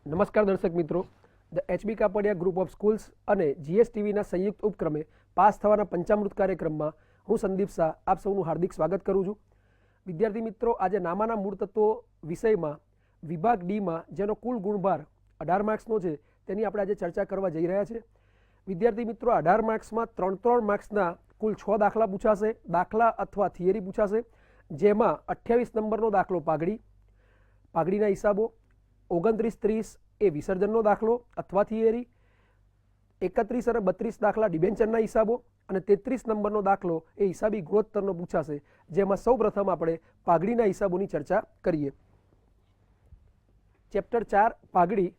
નમસ્કાર દર્શક મિત્રો, the HB Kapadia group of schools અને જીએસટીવીના સંયુક્ત ઉપક્રમે પાસ થવાના પંચામૃત કાર્યક્રમમાં હું સંદીપ શાહ આપ સૌનું હાર્દિક સ્વાગત કરું છું. વિદ્યાર્થી મિત્રો, આજે નામાના મૂળ તત્વો વિષયમાં વિભાગ ડીમાં જેનો કુલ ગુણભાર 18 માર્ક્સનો છે તેની આપણે આજે ચર્ચા કરવા જઈ રહ્યા છે. વિદ્યાર્થી મિત્રો, 18 માર્ક્સમાં 3 માર્ક્સના કુલ 6 દાખલા પૂછાશે, દાખલા અથવા થિયરી પૂછાશે, જેમાં 28 નંબરનો દાખલો પાઘડીના હિસાબો, 29-30 એ વિસર્જનનો દાખલો અથવા થિયરી, 31 અને 32 દાખલા ડિબેન્ચરના હિસાબો અને 33 નંબરનો દાખલો એ હિસાબી ગુણોત્તરનો પૂછાશે, જેમાં સૌ પ્રથમ આપણે પાઘડીના હિસાબોની ચર્ચા કરીએ. ચેપ્ટર 4 પાઘડી.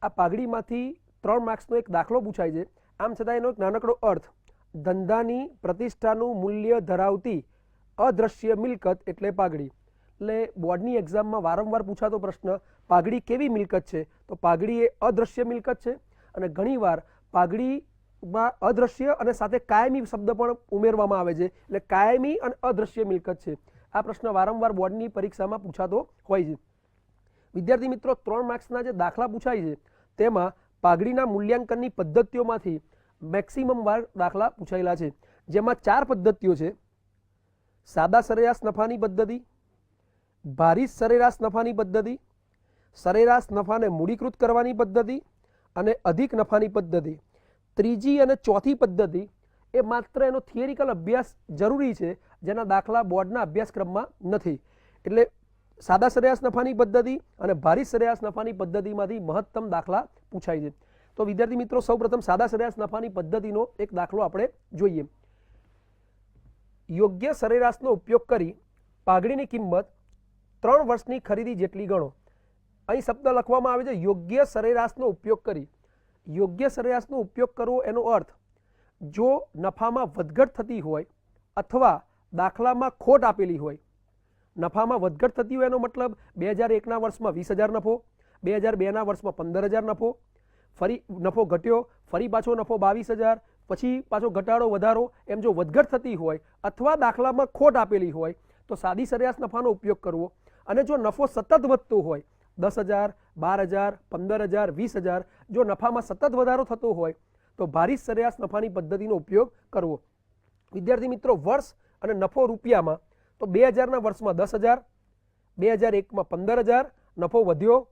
આ પાઘડીમાંથી 3 માર્ક્સનો એક દાખલો પૂછાય છે. આમ છતાં એનો એક નાનકડો અર્થ, ધંધાની પ્રતિષ્ઠાનું મૂલ્ય ધરાવતી અદ્રશ્ય મિલકત એટલે પાઘડી. એટલે બોર્ડની એક્ઝામમાં વારંવાર પૂછાતો પ્રશ્ન, પાઘડી કેવી મિલકત છે? તો પાઘડી એ અદ્રશ્ય મિલકત છે અને ઘણીવાર પાઘડીમાં અદ્રશ્ય અને સાથે કાયમી શબ્દ પણ ઉમેરવામાં આવે છે, એટલે કાયમી અને અદ્રશ્ય મિલકત છે. આ પ્રશ્ન વારંવાર બોર્ડની પરીક્ષામાં પૂછાતો હોય છે. વિદ્યાર્થી મિત્રો, 3 માર્ક્સના જે દાખલા પૂછાય છે તેમાં પાઘડીના મૂલ્યાંકનની પદ્ધતિઓમાંથી મેક્સિમમ વાર દાખલા પૂછાયેલા છે, જેમાં 4 પદ્ધતિઓ છે: સાદા સરેરાશ નફાની પદ્ધતિ, ભારિત સરેરાશ નફાની પદ્ધતિ, સરેરાશ નફાને મૂડીકૃત કરવાની પદ્ધતિ અને અધિક નફાની પદ્ધતિ. ત્રીજી અને ચોથી પદ્ધતિ એ માત્ર એનો થિયરિકલ અભ્યાસ જરૂરી છે, જેના દાખલા બોર્ડના અભ્યાસક્રમમાં નથી. એટલે સાદા સરેરાશ નફાની પદ્ધતિ અને ભારિત સરેરાશ નફાની પદ્ધતિમાંથી મહત્તમ દાખલા પૂછાય છે. તો વિદ્યાર્થી મિત્રો, સૌપ્રથમ સાદા સરેરાશ નફાની પદ્ધતિનો એક દાખલો આપણે જોઈએ. યોગ્ય સરેરાશનો ઉપયોગ કરી પાઘડીની કિંમત 3 વર્ષની ખરીદી જેટલી ગણો. અહીં શબ્દ લખવામાં આવે છે યોગ્ય સરેરાશનો ઉપયોગ કરી. યોગ્ય સરેરાશનો ઉપયોગ કરવો એનો અર્થ, જો નફામાં વધઘટ થતી હોય અથવા દાખલામાં ખોટ આપેલી હોય. નફામાં વધઘટ થતી હોય એનો મતલબ 2001ના વર્ષમાં 20,000 નફો, 2002ના વર્ષમાં 15,000 નફો, ફરી નફો ઘટ્યો, ફરી પાછો નફો 22,000, પછી પાછો ઘટાડો વધારો, એમ જો વધઘટ થતી હોય અથવા દાખલામાં ખોટ આપેલી હોય તો સાદી સરેરાશ નફાનો ઉપયોગ કરવો. અને જો નફો સતત વધતો હોય, 10,000, 12,000, 15,000, 20,000, જો નફામાં સતત વધારો થતો હોય તો ભારિત સરેરાશ નફાની પદ્ધતિનો ઉપયોગ કરવો. વિદ્યાર્થી મિત્રો, વર્ષ અને નફો રૂપિયામાં તો 2000ના વર્ષમાં 10,000, 2001માં 15,000, નફો વધ્યો,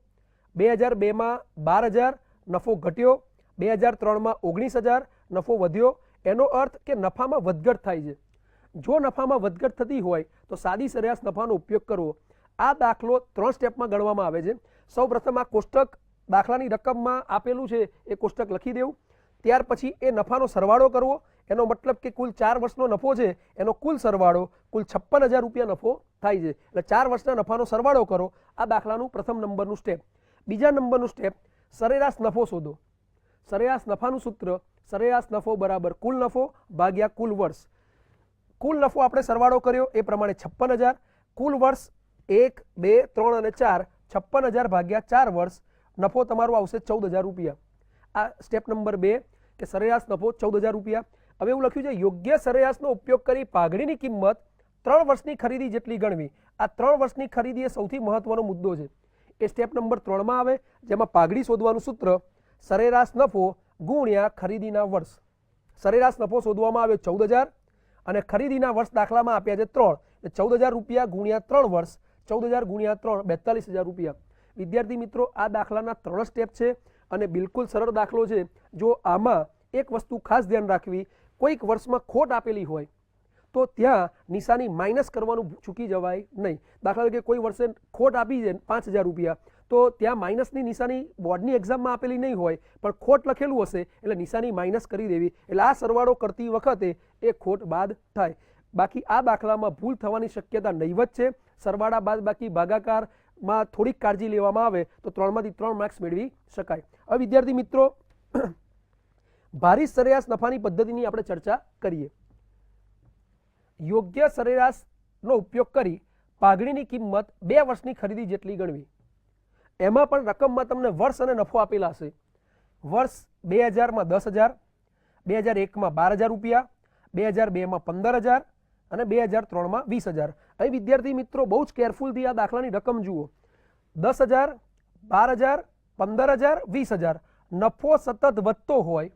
2002માં 12,000, નફો ઘટ્યો, 2003માં 19,000, નફો વધ્યો. એનો અર્થ કે નફામાં વધઘટ થાય છે. જો નફામાં વધઘટ થતી હોય તો સાદી સરેરાશ નફાનો ઉપયોગ કરવો. આ દાખલો 3 સ્ટેપમાં ગણવામાં આવે છે. સૌ પ્રથમ આ કોષ્ટક દાખલાની રકમમાં આપેલું છે એ કોષ્ટક લખી દેવું. ત્યાર પછી એ નફાનો સરવાળો કરવો. એનો મતલબ કે કુલ 4 વર્ષનો નફો છે એનો કુલ સરવાળો કુલ 56,000 રૂપિયા નફો થાય છે. એટલે 4 વર્ષના નફાનો સરવાળો કરો. આ દાખલાનું પ્રથમ નંબરનું સ્ટેપ. બીજા નંબરનું સ્ટેપ, સરેરાશ નફો શોધો. સરેરાશ નફાનું સૂત્ર, સરેરાશ નફો બરાબર કુલ નફો ભાગ્યા કુલ વર્ષ. કુલ નફો આપણે સરવાળો કર્યો એ પ્રમાણે 56,000, કુલ વર્ષ 1, 2, 3 અને 4, 56,000 ભાગ્યા 4 વર્ષ, નફો તમારો આવશે 14,000 રૂપિયા. આ સ્ટેપ નંબર 2 કે સરેરાશ નફો 14,000 રૂપિયા. હવે એવું લખ્યું છે યોગ્ય સરેરાશનો ઉપયોગ કરી પાઘડીની કિંમત 3 વર્ષની ખરીદી જેટલી ગણવી. આ 3 વર્ષની ખરીદી એ સૌથી મહત્વનો મુદ્દો છે. એ સ્ટેપ નંબર 3માં આવે, જેમાં પાઘડી શોધવાનું સૂત્ર સરેરાશ નફો ગુણ્યા ખરીદીના વર્ષ. સરેરાશ નફો શોધવામાં આવે 14,000 અને ખરીદીના વર્ષ દાખલામાં આપ્યા છે 3, એટલે 14,000 રૂપિયા ગુણ્યા 3 વર્ષ, 14,000 ગુણ્યા 3, 42,000 રૂપિયા. વિદ્યાર્થી મિત્રો, આ દાખલાના 3 સ્ટેપ છે અને બિલકુલ સરળ દાખલો છે. જો આમાં એક વસ્તુ ખાસ ધ્યાન રાખવી, કોઈક વર્ષમાં ખોટ આપેલી હોય તો ત્યાં નિશાની માઇનસ કરવાનું ચૂકી જવાય નહીં. દાખલા તરીકે કોઈ વર્ષે ખોટ આપી છે 5,000 રૂપિયા, તો ત્યાં માઇનસની નિશાની બોર્ડની એક્ઝામમાં આપેલી નહીં હોય, પણ ખોટ લખેલું હશે એટલે નિશાની માઇનસ કરી દેવી. એટલે આ સરવાળો કરતી વખતે એ ખોટ બાદ થાય. બાકી આ દાખલામાં ભૂલ થવાની શક્યતા નહીવત છે. સરવાળા બાદ બાકી ભાગાકારમાં થોડીક કાળજી લેવામાં આવે તો 3માંથી 3 માર્ક્સ મેળવી શકાય. હવે વિદ્યાર્થી મિત્રો, ભારિત સરેરાશ નફાની પદ્ધતિની આપણે ચર્ચા કરીએ. યોગ્ય સરેરાશનો ઉપયોગ કરી પાઘડીની કિંમત 2 વર્ષની ખરીદી જેટલી ગણવી. એમાં પણ રકમમાં તમને વર્ષ અને નફો આપેલા હશે. વર્ષ 2000માં 10,000, 2001માં 12,000 રૂપિયા, 2002માં 15,000 અને 2003માં 20,000. અહીં વિદ્યાર્થી મિત્રો બહુ જ કેરફુલથી આ દાખલાની રકમ જુઓ. 10,000, 12,000 15,000 20,000 નફો સતત વધતો હોય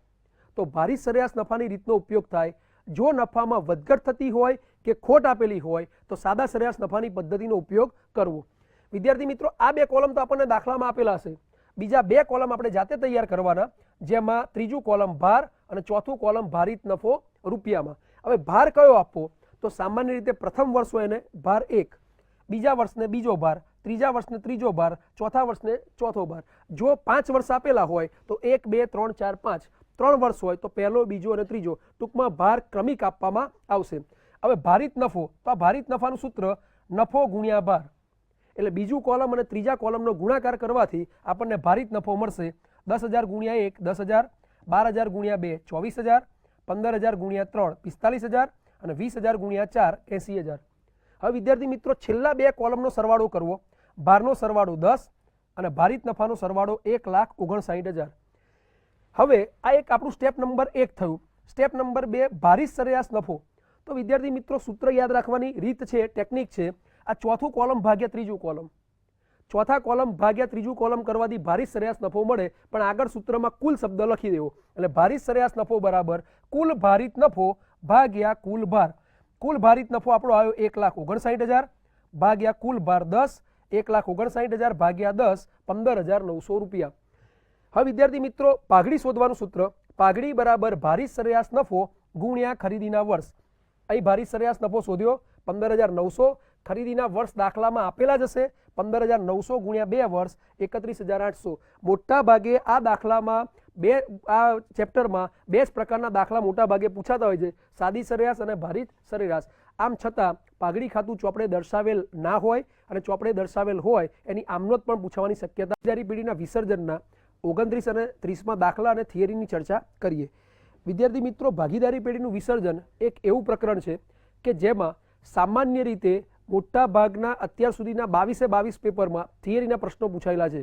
તો ભારિત સરેરાશ નફાની રીતનો ઉપયોગ થાય. જો નફામાં વધઘટ થતી હોય કે ખોટ આપેલી હોય તો સાદા સરેરાશ નફાની પદ્ધતિનો ઉપયોગ કરવો. વિદ્યાર્થી મિત્રો, આ બે કોલમ તો આપણને દાખલામાં આપેલા હશે. બીજા બે કોલમ આપણે જાતે તૈયાર કરવાના, જેમાં ત્રીજું કોલમ ભાર અને ચોથું કોલમ ભારિત નફો રૂપિયામાં. હવે ભાર કયો આપવો? તો સામાન્ય રીતે પ્રથમ વર્ષ હોય એને ભાર 1, બીજા વર્ષને બીજો ભાર, ત્રીજા વર્ષને ત્રીજો ભાર, ચોથા વર્ષને ચોથો ભાર. જો 5 વર્ષ આપેલા હોય તો 1 2 3 4 5, 3 વર્ષ હોય તો પહેલો, બીજો અને ત્રીજો. ટૂંકમાં ભાર ક્રમિક આપવામાં આવશે. હવે ભારિત નફો, તો આ ભારિત નફાનું સૂત્ર નફો ગુણ્યા ભાર, એટલે બીજું કોલમ અને ત્રીજા કોલમનો ગુણાકાર કરવાથી આપણને ભારિત નફો મળશે. 10,000 ગુણ્યા 1 10,000, 12,000 ગુણ્યા 2 24,000, 15,000 ગુણ્યા 3 45,000 અને 20,000 ગુણ્યા 4 80,000. હવે વિદ્યાર્થી મિત્રો, છેલ્લા બે કોલમનો સરવાળો કરવો. ભારનો સરવાળો 10 અને ભારિત નફાનો સરવાળો 1,59,000. હવે આ એક આપણું સ્ટેપ નંબર 1 થયું. સ્ટેપ નંબર 2 ભારિત સરેરાશ નફો. તો વિદ્યાર્થી મિત્રો, સૂત્ર યાદ રાખવાની રીત છે, ટેકનિક છે, આ ચોથું કોલમ ભાગ્યા ત્રીજું કોલમ, ચોથા કોલમ ભાગ્યા ત્રીજું કોલમ કરવાથી ભારિત સરેરાશ નફો મળે. પણ આગળ સૂત્રમાં કુલ શબ્દ લખી દેવો, એટલે ભારિત સરેરાશ નફો બરાબર કુલ ભારિત નફો ભાગ્યા કુલ ભાર. કુલ ભારિત નફો આપણો આવ્યો 1,59,000 ભાગ્યા કુલ ભાર 10, 1,59,000 ભાગ્યા 10 15,900 રૂપિયા. હવે વિદ્યાર્થી મિત્રો, પાઘડી શોધવાનું સૂત્ર પાઘડી બરાબર ભારિત સરેરાશ નફો ગુણ્યા ખરીદીના વર્ષ. અહીં ભારિત સરેરાશ નફો શોધ્યો 15,900, ખરીદીના વર્ષ દાખલામાં આપેલા જ હશે. 15,900 ગુણ્યા 2 વર્ષ 31,800. મોટા ભાગે આ દાખલામાં આ ચેપ્ટરમાં બે જ પ્રકારના દાખલા મોટા ભાગે પૂછાતા હોય છે, સાદી સરેરાશ અને ભારિત સરેરાશ. આમ છતાં પાઘડી ખાતું ચોપડે દર્શાવેલ ના હોય અને ચોપડે દર્શાવેલ હોય એની આમનોંધ પણ પૂછવાની શક્યતા. ભાગીદારી પેઢીના વિસર્જનના 29 અને 30માં દાખલા અને થિયરીની ચર્ચા કરીએ. વિદ્યાર્થી મિત્રો, ભાગીદારી પેઢીનું વિસર્જન એક એવું પ્રકરણ છે કે જેમાં સામાન્ય રીતે મોટા ભાગના અત્યાર સુધીના 22 પેપરમાં થિયરીના પ્રશ્નો પૂછાયેલા છે.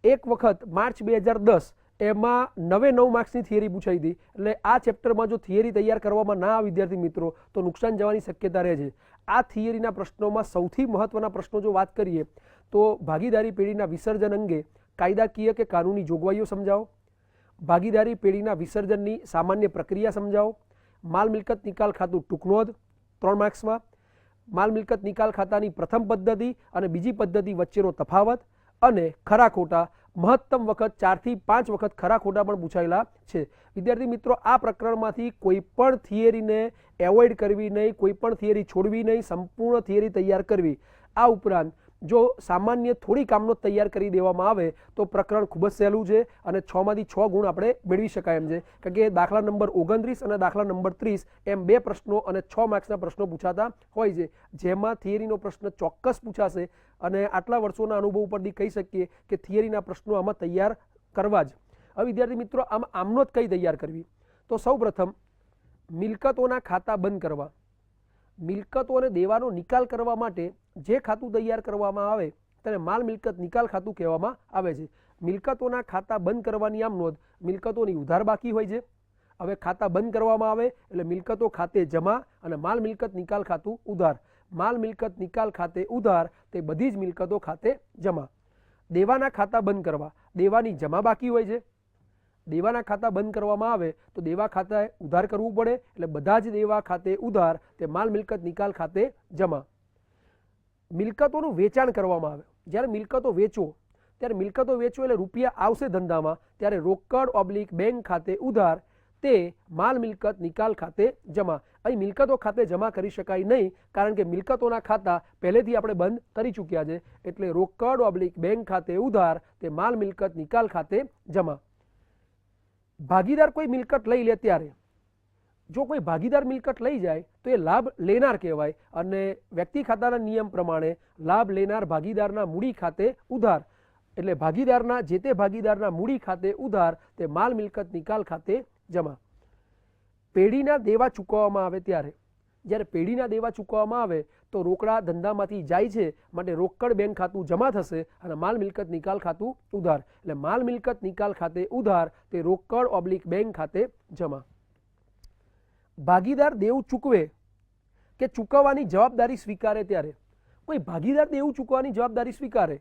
એક વખત માર્ચ 2010 એમાં 9 માર્ક્સની થિયરી પૂછાઈ હતી. એટલે આ ચેપ્ટરમાં જો થિયરી તૈયાર કરવામાં ના આવે વિદ્યાર્થી મિત્રો તો નુકસાન જવાની શક્યતા રહે છે. આ થિયરીના પ્રશ્નોમાં સૌથી મહત્વના પ્રશ્નો જો વાત કરીએ તો ભાગીદારી પેઢીના વિસર્જન અંગે કાયદાકીય કે કાનૂની જોગવાઈઓ સમજાવો, ભાગીદારી પેઢીના વિસર્જનની સામાન્ય પ્રક્રિયા સમજાવો, માલ મિલકત નિકાલ ખાતું ટૂંક નોંધ 3 માર્ક્સમાં, માલ મિલકત નિકાલ ખાતાની પ્રથમ પદ્ધતિ અને બીજી પદ્ધતિ વચ્ચેનો તફાવત, અને ખરા ખોટા મહત્તમ વખત 4 થી 5 વખત ખરા ખોટા પણ પૂછાયેલા છે. વિદ્યાર્થી મિત્રો, આ પ્રકરણમાંથી કોઈ પણ થિયરીને એવોઇડ કરવી નહીં, કોઈ પણ થિયરી છોડવી નહીં, સંપૂર્ણ થિયરી તૈયાર કરવી. આ ઉપરાંત જો સામાન્ય થોડી કામનો તૈયાર કરી દેવામાં આવે તો પ્રકરણ ખૂબ જ સહેલું છે અને 6 માંથી 6 ગુણ આપણે મેળવી શકાય એમ છે. કારણ કે દાખલા નંબર 29 અને દાખલા નંબર 30 એમ 2 પ્રશ્નો અને 6 માર્ક્સના પ્રશ્નો પૂછાતા હોય છે, જેમાં થિયરીનો પ્રશ્ન ચોક્કસ પૂછાશે. અને આટલા વર્ષોના અનુભવ પરથી કહી શકીએ કે થિયરીના પ્રશ્નો આમાં તૈયાર કરવા જ. હવે વિદ્યાર્થી મિત્રો, આમનો જ કઈ તૈયાર કરવી? તો સૌપ્રથમ મિલકતોના ખાતા બંધ કરવા. મિલકતો અને દેવાનો નિકાલ કરવા માટે જે ખાતું તૈયાર કરવામાં આવે તેને માલ મિલકત નિકાલ ખાતું કહેવામાં આવે છે. મિલકતોના ખાતા બંધ કરવાની આમ નોંધ મિલકતોની ઉધાર બાકી હોય છે. હવે ખાતા બંધ કરવામાં આવે એટલે મિલકતો ખાતે જમા અને માલ મિલકત નિકાલ ખાતું ઉધાર. માલ મિલકત નિકાલ ખાતે ઉધાર તે બધી જ મિલકતો ખાતે જમા. દેવાના ખાતા બંધ કરવા, દેવાની જમા બાકી હોય છે. દેવાના ખાતા બંધ કરવામાં આવે તો દેવા ખાતે ઉધાર કરવું પડે, એટલે બધા જ દેવા ખાતે ઉધાર તે માલ મિલકત નિકાલ ખાતે જમા. મિલકતોનું વેચાણ કરવામાં આવે, જ્યારે મિલકતો વેચો ત્યારે મિલકતો વેચો એટલે રૂપિયા આવશે ધંધામાં, ત્યારે રોકડ ઓબ્લિક બેંક ખાતે ઉધાર તે માલ મિલકત નિકાલ ખાતે જમા. અહીં મિલકતો ખાતે જમા કરી શકાય નહીં, કારણ કે મિલકતોના ખાતા પહેલેથી આપણે બંધ કરી ચૂક્યા છે. એટલે રોકડ ઓબ્લિક બેંક ખાતે ઉધાર તે માલ મિલકત નિકાલ ખાતે જમા. ભાગીદાર કોઈ મિલકત લઈ લે ત્યારે જો કોઈ ભાગીદાર મિલકત લઈ જાય તો એ લાભ લેનાર કહેવાય, અને વ્યક્તિ ખાતાના નિયમ પ્રમાણે લાભ લેનાર ભાગીદારના મૂડી ખાતે ઉધાર. એટલે ભાગીદારના જે તે ભાગીદારના મૂડી ખાતે ઉધાર તે માલ મિલકત નિકાલ ખાતે જમા. પેઢીના દેવા ચૂકવવામાં આવે ત્યારે, જ્યારે પેઢીના દેવા ચૂકવવામાં આવે તો રોકડા ધંધામાંથી જાય છે માટે રોકડ બેંક ખાતું જમા થશે અને માલ મિલકત નિકાલ ખાતું ઉધાર. એટલે માલ મિલકત નિકાલ ખાતે ઉધાર તે રોકડ ઓબ્લિક બેંક ખાતે જમા. ભાગીદાર દેવું ચૂકવે કે ચૂકવવાની જવાબદારી સ્વીકારે ત્યારે, કોઈ ભાગીદાર દેવું ચૂકવવાની જવાબદારી સ્વીકારે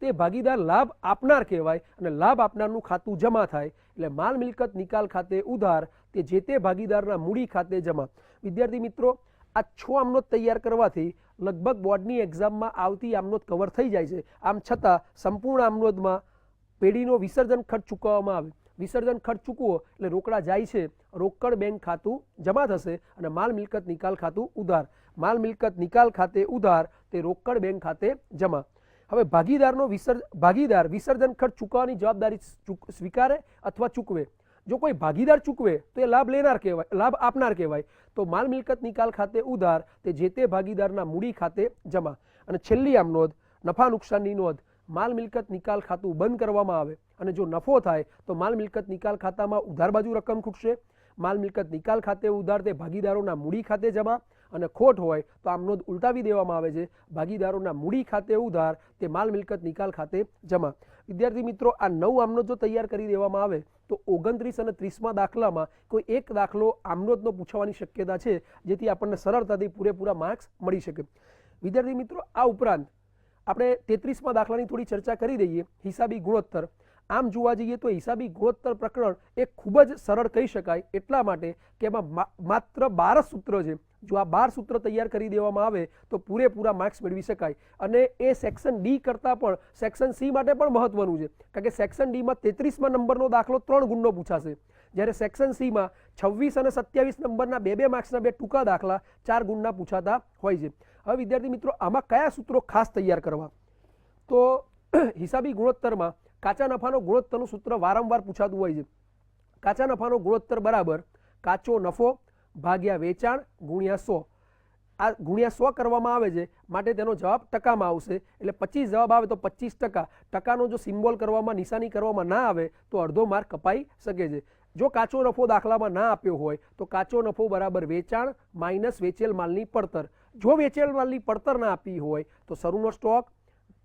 તે ભાગીદાર લાભ આપનાર કહેવાય અને લાભ આપનારનું ખાતું જમા થાય એટલે માલ મિલકત નિકાલ ખાતે ઉધાર તે જે તે ભાગીદારના મૂડી ખાતે જમા. વિદ્યાર્થી મિત્રો, આ 6 આમનોટ તૈયાર કરવાથી લગભગ બોર્ડની એક્ઝામમાં આવતી આમનોટ કવર થઈ જાય છે. આમ છતાં સંપૂર્ણ આમનોટમાં પેઢીનો વિસર્જન ખર્ચ ચૂકવવામાં આવે. વિસર્જન ખર્ચ ચૂકવો એટલે રોકડા જાય છે, રોકડ બેંક ખાતું જમા થશે અને માલ મિલકત નિકાલ ખાતું ઉધાર. માલ મિલકત નિકાલ ખાતે ઉધાર તે રોકડ બેંક ખાતે જમા. હવે ભાગીદાર વિસર્જન ખર્ચ ચૂકવવાની જવાબદારી સ્વીકારે અથવા ચૂકવે. જો કોઈ ભાગીદાર ચૂકવે તો એ લાભ લેનાર કહેવાય, લાભ આપનાર કહેવાય. તો માલ મિલકત નિકાલ ખાતે ઉધાર તે જે તે ભાગીદારના મૂડી ખાતે જમા. અને છેલ્લી આમ નોંધ, નફા નુકસાનની નોંધ. માલ મિલકત નિકાલ ખાતું બંધ કરવામાં આવે અને જો નફો થાય તો માલ મિલકત નિકાલ ખાતામાં ઉધાર બાજુ રકમ ખૂટશે. માલ મિલકત નિકાલ ખાતે ઉધાર તે ભાગીદારોના મૂડી ખાતે જમા અને ખોટ હોય તો આમ નોંધ ઉલટાવી દેવામાં આવે છે. ભાગીદારોના મૂડી ખાતે ઉધાર તે માલ મિલકત નિકાલ ખાતે જમા. વિદ્યાર્થી મિત્રો, આ 9 આમનોંધ જો તૈયાર કરી દેવામાં આવે તો 29 અને 30માં દાખલામાં કોઈ એક દાખલો આમનોંધનો પૂછવાની શક્યતા છે, જેથી આપણને સરળતાથી પૂરેપૂરા માર્ક્સ મળી શકે. વિદ્યાર્થી મિત્રો, આ ઉપરાંત આપણે 33માં દાખલાની થોડી ચર્ચા કરી દઈએ. હિસાબી ગુણોત્તર. આમ જોવા જઈએ તો હિસાબી ગુણોત્તર પ્રકરણ એ ખૂબ જ સરળ કહી શકાય, એટલા માટે કે એમાં માત્ર 12 સૂત્ર છે. જો આ 12 સૂત્ર તૈયાર કરી દેવામાં આવે તો પૂરેપૂરા માર્ક્સ મેળવી શકાય. અને એ સેક્શન ડી કરતાં પણ સેક્શન સી માટે પણ મહત્વનું છે, કારણ કે સેક્શન ડીમાં 33માં નંબરનો દાખલો 3 ગુણનો પૂછાશે, જ્યારે સેક્શન સીમાં 26 અને 27 નંબરના 2 માર્ક્સના 2 ટૂંકા દાખલા 4 ગુણના પૂછાતા હોય છે. હવે વિદ્યાર્થી મિત્રો, આમાં કયા સૂત્રો ખાસ તૈયાર કરવા? તો હિસાબી ગુણોત્તરમાં કાચા નફાનો ગુણોત્તરનું સૂત્ર વારંવાર પૂછાતું હોય છે. કાચા નફાનો ગુણોત્તર બરાબર કાચો નફો ભાગ્યા વેચાણ ગુણ્યા 100. આ ગુણ્યા 100 કરવામાં આવે છે, માટે તેનો જવાબ ટકામાં આવશે. એટલે 25 જવાબ આવે તો 25%. ટકાનો જો સિમ્બોલ કરવામાં, નિશાની કરવામાં ના આવે તો અડધો માર્ક કપાઈ શકે છે. જો કાચો નફો દાખલામાં ના આપ્યો હોય તો કાચો નફો બરાબર વેચાણ માઇનસ વેચેલ માલની પડતર. જો વેચેલ માલની પડતર ના આપી હોય તો શરૂનો સ્ટોક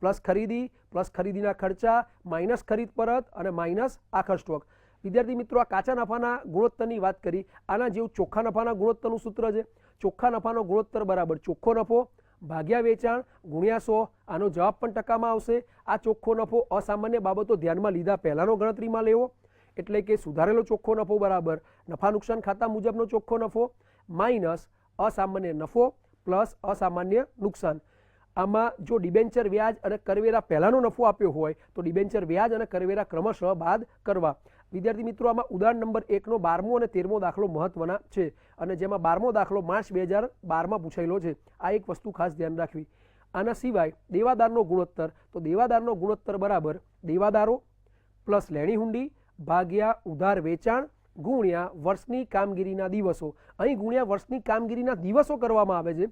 પ્લસ ખરીદી પ્લસ ખરીદીના ખર્ચા માઇનસ ખરીદ પરત અને માઇનસ આખર સ્ટોક. વિદ્યાર્થી મિત્રો, આ કાચા નફાના ગુણોત્તરની વાત કરી. આના જેવું ચોખ્ખા નફાના ગુણોત્તરનું સૂત્ર છે. ચોખ્ખા નફાનો ગુણોત્તર બરાબર ચોખ્ખો નફો ભાગ્યા વેચાણ ગુણ્યા 100. આનો જવાબ પણ ટકામાં આવશે. આ ચોખ્ખો નફો અસામાન્ય બાબતો ધ્યાનમાં લીધા પહેલાનો ગણતરીમાં લેવો, એટલે કે સુધારેલો ચોખ્ખો નફો બરાબર નફા નુકસાન ખાતા મુજબનો ચોખ્ખો નફો માઇનસ અસામાન્ય નફો પ્લસ અસામાન્ય નુકસાન. આમાં જો ડિબેન્ચર વ્યાજ અને કરવેરા પહેલાનો નફો આપ્યો હોય તો ડિબેન્ચર વ્યાજ અને કરવેરા ક્રમશઃ બાદ કરવા. વિદ્યાર્થી મિત્રો, આમાં ઉદાહરણ નંબર 1નો 12મો અને 13મો દાખલો મહત્વના છે, અને જેમાં 12મો દાખલો માર્ચ 2012માં પૂછાયેલો છે. આ એક વસ્તુ ખાસ ધ્યાન રાખવી. આના સિવાય દેવાદારનો ગુણોત્તર. તો દેવાદારનો ગુણોત્તર બરાબર દેવાદારો પ્લસ લેણી હુંડી ભાગ્યા ઉધાર વેચાણ ગુણ્યા વર્ષની કામગીરીના દિવસો. અહીં ગુણ્યા વર્ષની કામગીરીના દિવસો કરવામાં આવે છે.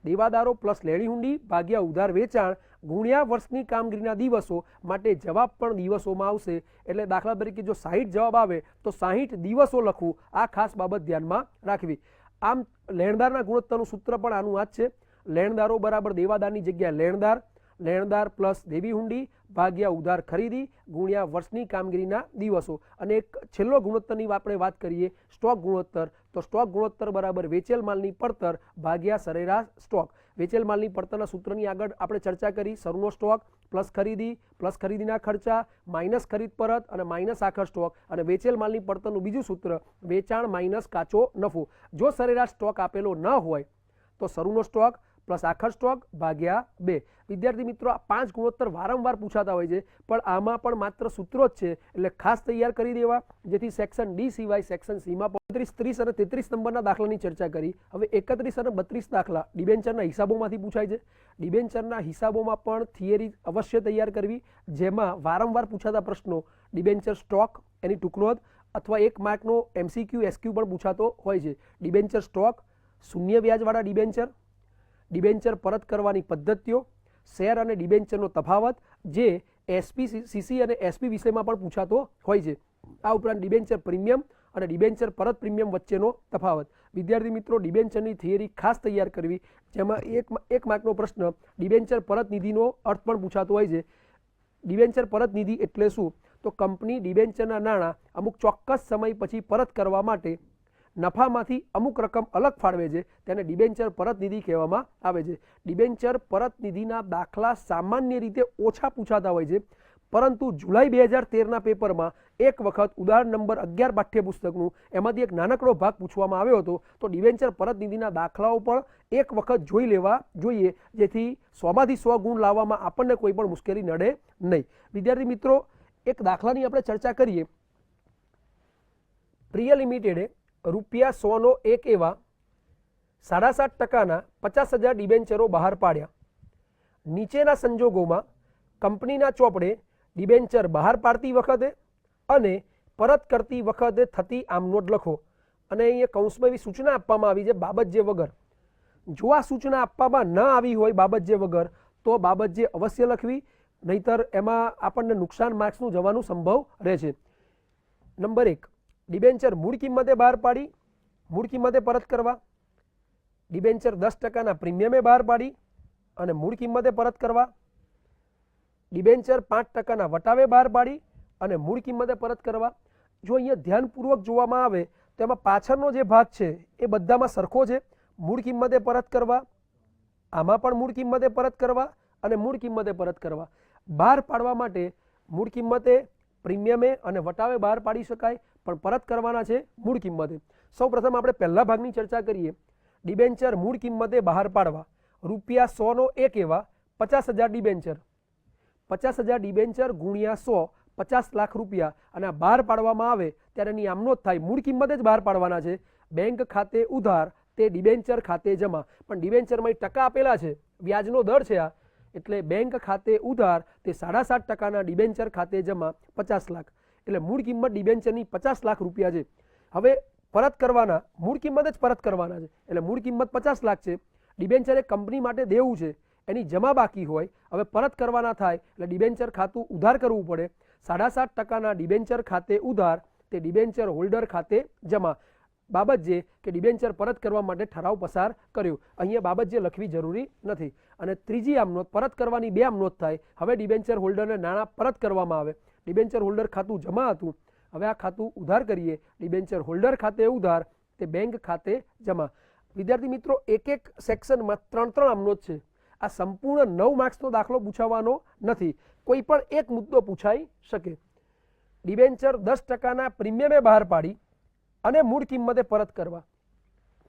દેવાદારો પ્લસ લેણી હુંડી ભાગ્યા ઉધાર વેચાણ ગુણ્યા વર્ષની કામગીરીના દિવસો, માટે જવાબ પણ દિવસોમાં આવશે. એટલે દાખલા તરીકે જો 60 જવાબ આવે તો 60 દિવસો લખવું. આ ખાસ બાબત ધ્યાનમાં રાખવી. આમ લેણદારના ગુણોત્તરનું સૂત્ર પણ આનું આ જ છે. લેણદારો બરાબર દેવાદારની જગ્યાએ લેણદાર પ્લસ દેવી હુંડી ભાગ્યા ઉધાર ખરીદી ગુણ્યા વર્ષની કામગીરીના દિવસો. અને એક છેલ્લો ગુણોત્તરની આપણે વાત કરીએ, સ્ટોક ગુણોત્તર. તો સ્ટોક ગુણોત્તર બરાબર વેચેલ માલની પડતર ભાગ્યા સરેરાશ સ્ટોક. વેચેલ માલની પડતરના સૂત્રની આગળ આપણે ચર્ચા કરી. શરૂનો સ્ટોક પ્લસ ખરીદી પ્લસ ખરીદીના ખર્ચા માઇનસ ખરીદ પરત અને માઇનસ આખર સ્ટોક. અને વેચેલ માલની પડતરનું બીજું સૂત્ર વેચાણ માઇનસ કાચો નફો. જો સરેરાશ સ્ટોક આપેલો ન હોય તો શરૂનો સ્ટોક પ્લસ આખર સ્ટોક ભાગ્યા 2. વિદ્યાર્થી મિત્રો, આ 5 ગુણોત્તર વારંવાર પૂછાતા હોય છે, પણ આમાં પણ માત્ર સૂત્રો જ છે, એટલે ખાસ તૈયાર કરી દેવા, જેથી સેક્શન ડી સિવાય સેક્શન સીમાં 35, 30 અને 33 નંબરના દાખલાની ચર્ચા કરી. હવે 31 અને 32 દાખલા ડિબેન્ચરના હિસાબોમાંથી પૂછાય છે. ડિબેન્ચરના હિસાબોમાં પણ થિયરી અવશ્ય તૈયાર કરવી, જેમાં વારંવાર પૂછાતા પ્રશ્નો ડિબેન્ચર સ્ટોક, એની ટૂંકનોંધ અથવા 1 માર્કનો MCQ SQ પણ પૂછાતો હોય છે. ડિબેન્ચર સ્ટોક, શૂન્ય વ્યાજવાળા ડિબેન્ચર પરત કરવાની પદ્ધતિઓ, શેર અને ડિબેન્ચરનો તફાવત, જે SP, CC અને SP વિષયમાં પણ પૂછાતો હોય છે. આ ઉપરાંત ડિબેન્ચર પ્રીમિયમ અને ડિબેન્ચર પરત પ્રીમિયમ વચ્ચેનો તફાવત. વિદ્યાર્થી મિત્રો, ડિબેન્ચરની થિયરી ખાસ તૈયાર કરવી, જેમાં એક માર્કનો પ્રશ્ન ડિબેન્ચર પરત નિધિનો અર્થ પણ પૂછાતો હોય છે. ડિબેન્ચર પરત નિધિ એટલે શું? તો કંપની ડિબેન્ચરના નાણાં અમુક ચોક્કસ સમય પછી પરત કરવા માટે નફામાંથી અમુક રકમ અલગ ફાળવે છે તેને ડિબેન્ચર પરત નિધિ કહેવામાં આવે છે. ડિબેન્ચર પરત નિધિના દાખલા સામાન્ય રીતે ઓછા પૂછાતા હોય છે, પરંતુ જુલાઈ 2013ના પેપરમાં એક વખત ઉદાહરણ નંબર 11 પાઠ્યપુસ્તકનું એમાંથી એક નાનકડો ભાગ પૂછવામાં આવ્યો હતો. તો ડિબેન્ચર પરત નિધિના દાખલાઓ પણ એક વખત જોઈ લેવા જોઈએ, જેથી 100માંથી 100 ગુણ લાવવામાં આપણને કોઈ પણ મુશ્કેલી નડે નહીં. વિદ્યાર્થી મિત્રો, એક દાખલાની આપણે ચર્ચા કરીએ. પ્રિય લિમિટેડે ₹100નો એક એવા 7.5%ના 50,000 ડિબેન્ચરો બહાર પાડ્યા. નીચેના સંજોગોમાં કંપનીના ચોપડે ડિબેન્ચર બહાર પાડતી વખતે અને પરત કરતી વખતે થતી આમનોંધ લખો. અને અહીંયા કૌંસમાં એવી સૂચના આપવામાં આવી છે, બાબત જે વગર. જો આ સૂચના આપવામાં ન આવી હોય બાબત જે વગર, તો બાબત જે અવશ્ય લખવી, નહીતર એમાં આપણને નુકસાન માર્ક્સનું જવાનું સંભવ રહે છે. નંબર 1, ડિબેન્ચર મૂળ કિંમતે બહાર પાડી, મૂળ કિંમતે પરત કરવા. ડિબેન્ચર 10%ના પ્રીમિયમે બહાર પાડી અને મૂળ કિંમતે પરત કરવા. ડિબેન્ચર 5%ના વટાવે બહાર પાડી અને મૂળ કિંમતે પરત કરવા. જો અહીંયા ધ્યાનપૂર્વક જોવામાં આવે તો એમાં પાછળનો જે ભાગ છે એ બધામાં સરખો છે. મૂળ કિંમતે પરત કરવા, આમાં પણ મૂળ કિંમતે પરત કરવા અને મૂળ કિંમતે પરત કરવા. બહાર પાડવા માટે મૂળ કિંમતે, પ્રીમિયમે અને વટાવે બહાર પાડી શકાય, પણ પરત કરવાના છે મૂળ કિંમતે. સૌપ્રથમ આપણે પહેલા ભાગની ચર્ચા કરીએ. ડિબેન્ચર મૂળ કિંમતે બહાર પાડવા. ₹100નો એક એવા 50,000 ડિબેન્ચર. 50,000 ડિબેન્ચર ગુણ્યા 100, 50 લાખ રૂપિયા. અને બહાર પાડવામાં આવે ત્યારે એની આમનોંધ થાય. મૂળ કિંમતે જ બહાર પાડવાના છે. બેંક ખાતે ઉધાર, તે ડિબેન્ચર ખાતે જમા. પણ ડિબેન્ચરમાં ટકા આપેલા છે, વ્યાજનો દર છે આ, એટલે બેંક ખાતે ઉધાર તે 7.5%ના ડિબેન્ચર ખાતે જમા 50 લાખ. એટલે મૂળ કિંમત ડિબેન્ચરની 50 લાખ રૂપિયા છે. હવે પરત કરવાના, મૂળ કિંમત જ પરત કરવાના છે, એટલે મૂળ કિંમત 50 લાખ છે. ડિબેન્ચર એ કંપની માટે દેવું છે, એની જમા બાકી હોય. હવે પરત કરવાના થાય એટલે ડિબેન્ચર ખાતું ઉધાર કરવું પડે. 7.5%ના ડિબેન્ચર ખાતે ઉધાર તે ડિબેન્ચર હોલ્ડર ખાતે જમા. બાબત જે કે ડિબેન્ચર પરત કરવા માટે ઠરાવ પસાર કર્યો. અહીંયા બાબત જે લખવી જરૂરી નથી. અને ત્રીજી આમનોંધ, પરત કરવાની 2 આમનોંધ થાય. હવે ડિબેન્ચર હોલ્ડરને નાણાં પરત કરવામાં આવે. ડિબેન્ચર હોલ્ડર ખાતું જમા હતું, હવે આ ખાતું ઉધાર કરીએ. ડિબેન્ચર હોલ્ડર ખાતે ઉધાર તે બેંક ખાતે જમા. વિદ્યાર્થી મિત્રો, એક એક સેક્શનમાં 3 આમનોંધ છે. આ સંપૂર્ણ 9 માર્ક્સનો દાખલો પૂછાવાનો નથી, કોઈ પણ એક મુદ્દો પૂછાઈ શકે. ડિબેન્ચર 10%ના પ્રીમિયમે બહાર પાડી અને મૂળ કિંમતે પરત કરવા.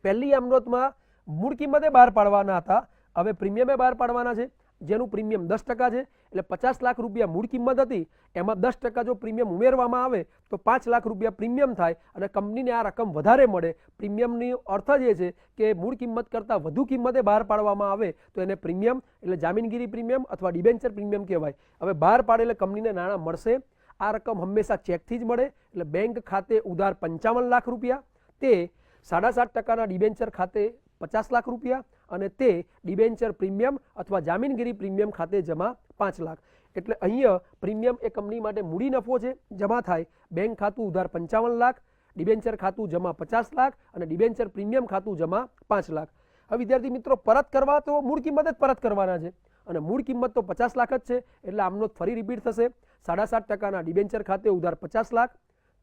પહેલી આમનોંધમાં મૂળ કિંમતે બહાર પાડવાના હતા, હવે પ્રીમિયમે બહાર પાડવાના છે, જેનું પ્રીમિયમ 10% છે. એટલે 50 લાખ રૂપિયા મૂળ કિંમત હતી, એમાં 10% જો પ્રીમિયમ ઉમેરવામાં આવે તો 5 લાખ રૂપિયા પ્રીમિયમ થાય અને કંપનીને આ રકમ વધારે મળે. પ્રીમિયમની અર્થ જ એ છે કે મૂળ કિંમત કરતાં વધુ કિંમતે બહાર પાડવામાં આવે તો એને પ્રીમિયમ એટલે જામીનગીરી પ્રીમિયમ અથવા ડિબેન્ચર પ્રીમિયમ કહેવાય. હવે બહાર પાડેલે કંપનીને નાણાં મળશે. આ રકમ હંમેશા ચેકથી જ મળે. એટલે બેંક ખાતે ઉધાર 55 લાખ રૂપિયા, તે 7.5%ના ડિબેન્ચર ખાતે 50 લાખ રૂપિયા અને તે ડિબેન્ચર પ્રીમિયમ અથવા જામીનગીરી પ્રીમિયમ ખાતે જમા 5 લાખ. એટલે અહીંયા પ્રીમિયમ એ કંપની માટે મૂડી નફો છે, જમા થાય. બેંક ખાતું ઉધાર 55 લાખ, ડિબેન્ચર ખાતું જમા 50 લાખ અને ડિબેન્ચર પ્રીમિયમ ખાતું જમા 5 લાખ. હવે વિદ્યાર્થી મિત્રો, પરત કરવા તો મૂળ કિંમત જ પરત કરવાના છે અને મૂળ કિંમત તો 50 લાખ જ છે. એટલે આમનો ફરી રિપીટ થશે. 7.5%ના ડિબેન્ચર ખાતે ઉધાર 50 લાખ,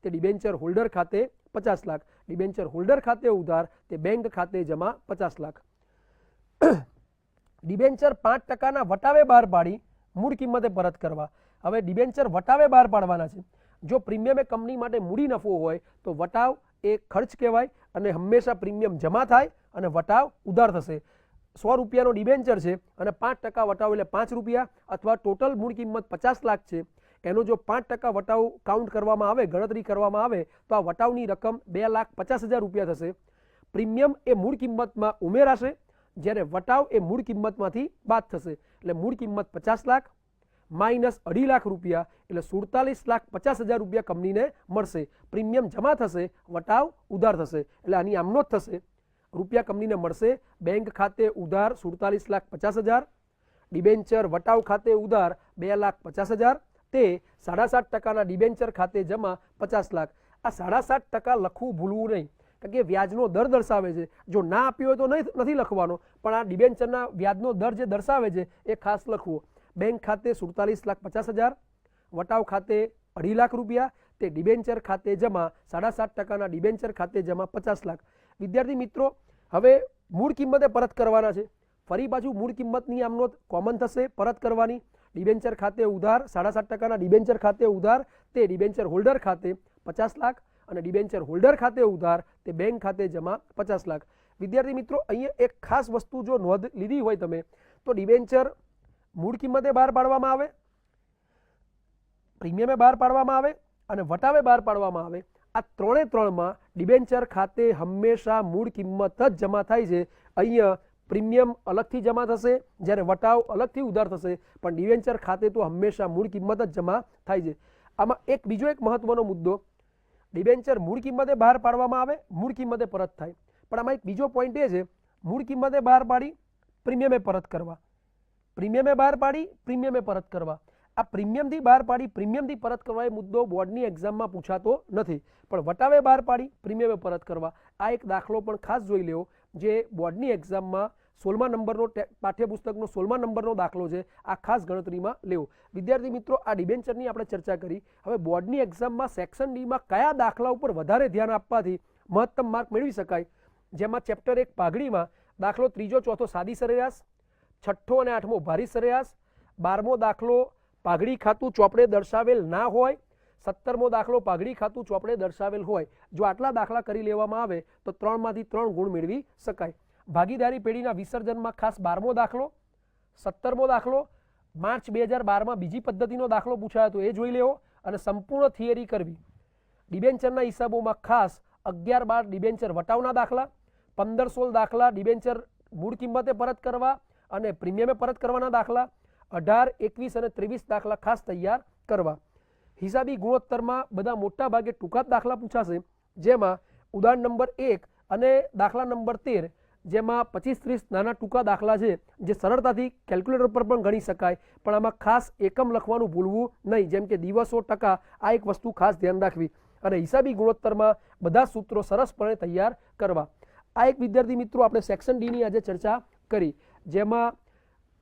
તે ડિબેન્ચર હોલ્ડર ખાતે 50 લાખ. ડિબેન્ચર હોલ્ડર ખાતે ઉધાર તે બેંક ખાતે જમા 50 લાખ. ડિબેન્ચર 5%ના વટાવે બહાર પાડી મૂળ કિંમતે પરત કરવા. હવે ડિબેન્ચર વટાવે બહાર પાડવાના છે. જો પ્રીમિયમ એ કંપની માટે મૂડી નફો હોય તો વટાવ એ ખર્ચ કહેવાય અને હંમેશા પ્રીમિયમ જમા થાય અને વટાવ ઉધાર થશે. 100 રૂપિયાનો ડિબેન્ચર છે અને 5% વટાવ એટલે 5 રૂપિયા, અથવા ટોટલ મૂળ કિંમત 50 લાખ છે. એનો જો 5% વટાવ કાઉન્ટ કરવામાં આવે, ગણતરી કરવામાં આવે, તો આ વટાવની રકમ 2,50,000 રૂપિયા થશે. પ્રીમિયમ એ મૂળ કિંમતમાં ઉમેરાશે, જ્યારે વટાવ એ મૂળ કિંમતમાંથી બાદ થશે. એટલે મૂળ કિંમત 50 લાખ માઇનસ 2.5 લાખ રૂપિયા એટલે 47,50,000 રૂપિયા કંપનીને મળશે. પ્રીમિયમ જમા થશે, વટાવ ઉધાર થશે. એટલે આની આમનોંધ થશે. રૂપિયા કંપનીને મળશે. બેંક ખાતે ઉધાર 47,50,000, ડિબેન્ચર વટાવ ખાતે ઉધાર 2,50,000, તે 7.5%ના ડિબેન્ચર ખાતે જમા 50 લાખ. આ 7.5% લખવું ભૂલવું નહીં, કારણ કે વ્યાજનો દર દર્શાવે છે. જો ના આપ્યો હોય તો નથી લખવાનો, પણ આ ડિબેન્ચરના વ્યાજનો દર જે દર્શાવે છે એ ખાસ લખવો. બેંક ખાતે 47,50,000, વટાવ ખાતે 2.5 લાખ રૂપિયા, તે ડિબેન્ચર ખાતે જમા 7.5% ડિબેન્ચર ખાતે જમા 50 લાખ. વિદ્યાર્થી મિત્રો, હવે મૂળ કિંમતે પરત કરવાના છે. ફરી પાછું મૂળ કિંમતની આમ નોંધ કોમન થશે પરત કરવાની. ડિબેન્ચર ખાતે ઉધાર 7.5% ડિબેન્ચર ખાતે ઉધાર તે ડિબેન્ચર હોલ્ડર ખાતે 50 લાખ અને ડિબેન્ચર હોલ્ડર ખાતે ઉધાર તે બેંક ખાતે જમા 50 લાખ. વિદ્યાર્થી મિત્રો, અહીંયા એક ખાસ વસ્તુ જો નોંધ લીધી હોય તમે તો ડિબેન્ચર મૂળ કિંમતે બહાર પાડવામાં આવે, પ્રીમિયમે બહાર પાડવામાં આવે અને વટાવે બહાર પાડવામાં આવે. આ ત્રણે ત્રણમાં ડિબેન્ચર ખાતે હંમેશા મૂળ કિંમત જ જમા થાય છે. અહીંયા પ્રીમિયમ અલગથી જમા થશે જ્યારે વટાવ અલગથી ઉધાર થશે, પણ ડિબેન્ચર ખાતે તો હંમેશા મૂળ કિંમત જ જમા થાય છે. આમાં બીજો એક મહત્વનો મુદ્દો, ડિબેન્ચર મૂળ કિંમતે બહાર પાડવામાં આવે, મૂળ કિંમતે પરત થાય. પણ આમાં એક બીજો પોઈન્ટ એ છે, મૂળ કિંમતે બહાર પાડી પ્રીમિયમે પરત કરવા, પ્રીમિયમે બહાર પાડી પ્રીમિયમે પરત કરવા. આ પ્રીમિયમથી બહાર પાડી પ્રીમિયમથી પરત કરવા એ મુદ્દો બોર્ડની એક્ઝામમાં પૂછાતો નથી, પણ વટાવે બહાર પાડી પ્રીમિયમે પરત કરવા આ એક દાખલો પણ ખાસ જોઈ લેવો, જે બોર્ડની એક્ઝામમાં 16મા નંબરનો પાઠ્યપુસ્તકનો 16મા નંબરનો દાખલો છે. આ ખાસ ગણતરીમાં લેવો. વિદ્યાર્થી મિત્રો, આ ડિબેન્ચરની આપણે ચર્ચા કરી. હવે બોર્ડની એક્ઝામમાં સેક્શન ડીમાં કયા દાખલા ઉપર વધારે ધ્યાન આપવાથી મહત્તમ માર્ક મેળવી શકાય, જેમાં ચેપ્ટર 1 પાઘડીમાં દાખલો 3, 4 સાદી સરેરાશ, 6 અને 8મો ભારી સરેરાશ, 12મો દાખલો પાઘડી ખાતું ચોપડે દર્શાવેલ ના હોય, 17મો દાખલો પાઘડી ખાતું ચોપડે દર્શાવેલ હોય. જો આટલા દાખલા કરી લેવામાં આવે તો 3માંથી 3 ગુણ મેળવી શકાય. ભાગીદારી પેઢીના વિસર્જનમાં ખાસ 12મો દાખલો, 17મો દાખલો, માર્ચ 2012માં બીજી પદ્ધતિનો દાખલો પૂછાયો તો એ જોઈ લેવો અને સંપૂર્ણ થિયરી કરવી. ડિબેન્ચરના હિસાબોમાં ખાસ 11-12 ડિબેન્ચર વટાવના દાખલા, 15-16 દાખલા ડિબેન્ચર મૂળ કિંમતે પરત કરવા અને પ્રીમિયમે પરત કરવાના દાખલા, 18, 21 અને 23 દાખલા ખાસ તૈયાર કરવા. હિસાબી ગુણોત્તરમાં બધા મોટા ભાગે ટૂંકા દાખલા પૂછાશે, જેમાં ઉદાહરણ નંબર 1 અને દાખલા નંબર 13 જેમાં 25-30 નાના ટૂંકા દાખલા છે જે સરળતાથી કેલ્ક્યુલેટર પર પણ ગણી શકાય, પણ આમાં ખાસ એકમ લખવાનું ભૂલવું નહીં, જેમ કે દિવસો, ટકા. આ એક વસ્તુ ખાસ ધ્યાન રાખવી. અને હિસાબી ગુણોત્તરમાં બધા સૂત્રો સરસપણે તૈયાર કરવા. આ એક વિદ્યાર્થી મિત્રો આપણે સેક્શન ડીની આજે ચર્ચા કરી, જેમાં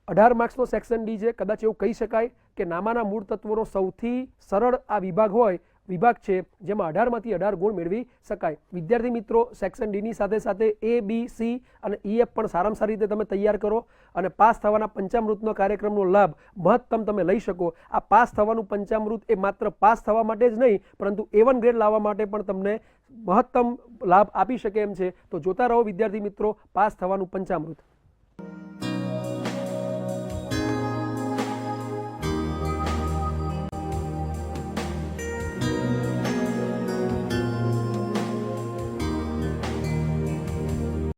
18 માર્ક્સનો સેક્શન ડી છે. કદાચ એવું કહી શકાય કે નામાના મૂળ તત્વોનો સૌથી સરળ આ વિભાગ છે, જેમાં 18માંથી 18 ગુણ મેળવી શકાય. વિદ્યાર્થી મિત્રો, સેક્શન ડીની સાથે સાથે A, B, C અને EF પણ સારામાં સારી રીતે તમે તૈયાર કરો અને પાસ થવાના પંચામૃતનો કાર્યક્રમનો લાભ મહત્તમ તમે લઈ શકો. આ પાસ થવાનું પંચામૃત એ માત્ર પાસ થવા માટે જ નહીં, પરંતુ A1 ગ્રેડ લાવવા માટે પણ તમને મહત્તમ લાભ આપી શકે એમ છે. તો જોતા રહો વિદ્યાર્થી મિત્રો, પાસ થવાનું પંચામૃત.